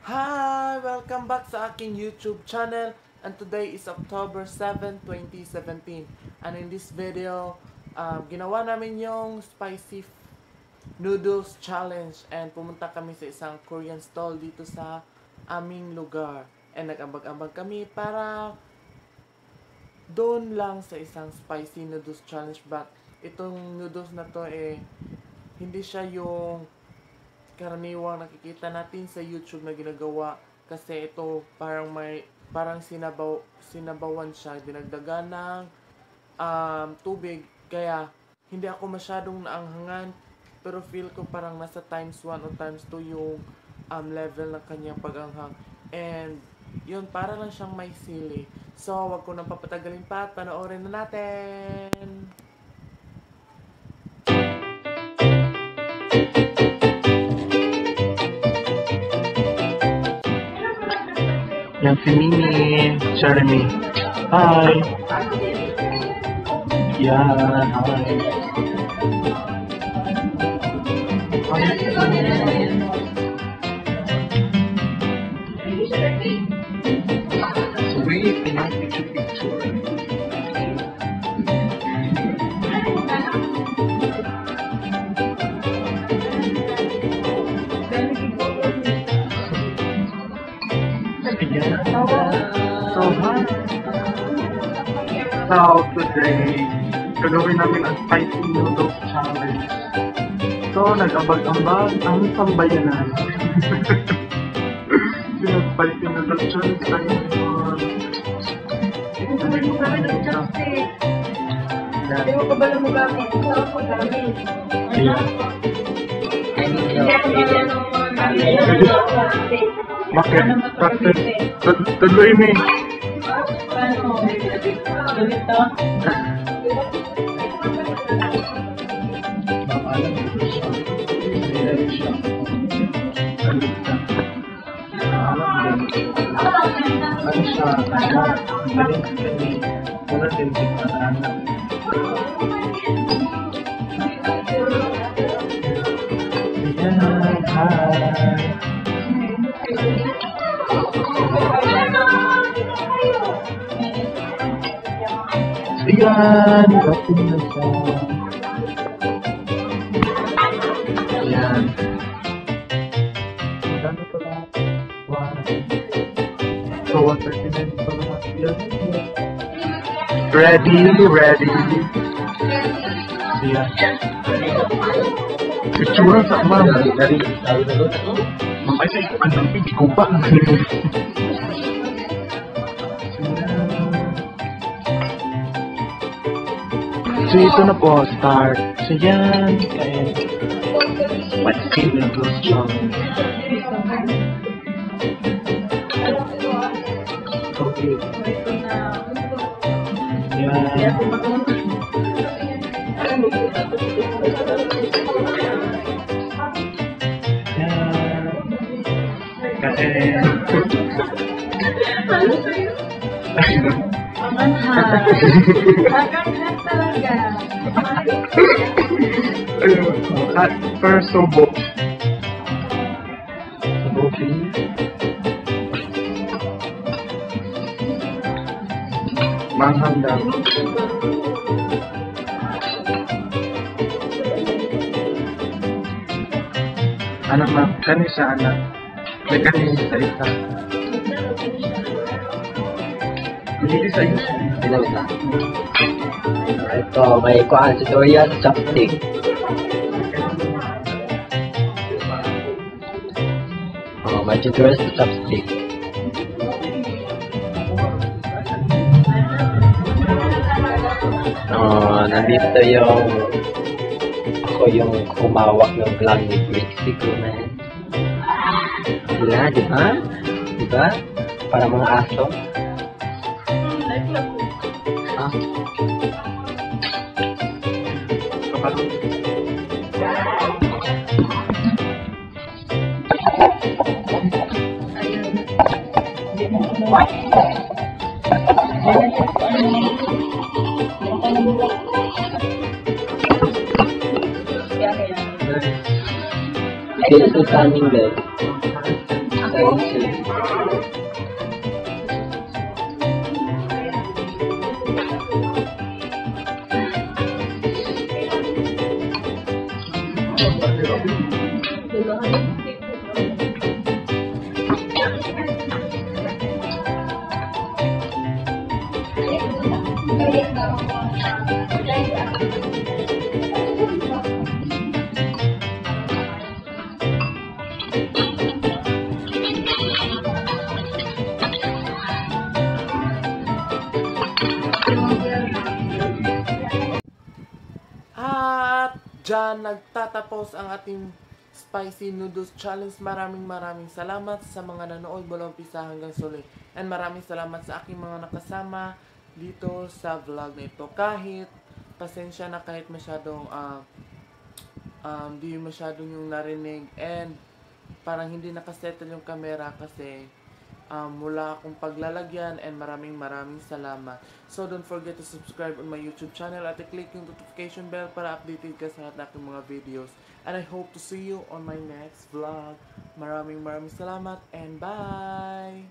Hi! Welcome back sa aking YouTube channel, and today is October 7, 2017. And in this video, ginawa namin yung spicy noodles challenge, and pumunta kami sa isang Korean stall dito sa aming lugar. And nag-ambag-ambag kami para doon lang sa isang spicy noodles challenge, but itong noodles na to hindi siya yung karaniwang nakikita natin sa YouTube na ginagawa, kasi ito parang sinabawan siya, dinagdagan ng tubig, kaya hindi ako masyadong naanghangan, pero feel ko parang nasa times 1 o times 2 yung level ng kanyang paganghang. And yun, para lang siyang may sili. So wag ko nang papatagalin pa at panoorin na natin. Yan si Mimi, Jeremy. Hi! Yan, hi. Sweet, pinag-picture. So today, gagawin namin ang spicy noodles challenge. So, nag-ambag-ambag ang sambayanan. Spicy noodles challenge tayo. Hindi mo kami ng chopstick. Hindi mo kabala mo gamit. Ito ako gamit. Bakit? Tuloy mo eh. Ayan, dating na siya. Ayan. Maganda pa lang. Wow. So, 139 pa lang. Ready. Ayan. Picture sa mga. Makasay, ang daming di ko pa. So, ito na po, start. So, yan. What's in the noodles challenge? Okay. Yan. At first subok. Manghang daw. Anak na, kani sa anak. May kani sa isa. Hindi sa isa. Bilang isa. Ito, may kuhaan tutorial sa chopstick. May tutorial sa chopstick. Nandito ako yung kumawak ng vlog ni Brixie Kuman. Sila, di ba? Di ba? Para mga aso. Ah. Dito sa aming bed. At dyan nagtatapos ang ating Spicy Noodles Challenge. Maraming salamat sa mga nanood mula umpisa hanggang suli. And maraming salamat sa aking mga nakasama dito sa vlog na ito. Kahit pasensya na kahit masyadong di masyadong yung narinig and parang hindi nakasettle yung camera kasi mula akong paglalagyan and maraming salamat. So don't forget to subscribe on my YouTube channel at i-click yung notification bell para updated ka sa lahat ng aking mga videos. And I hope to see you on my next vlog. Maraming salamat and bye!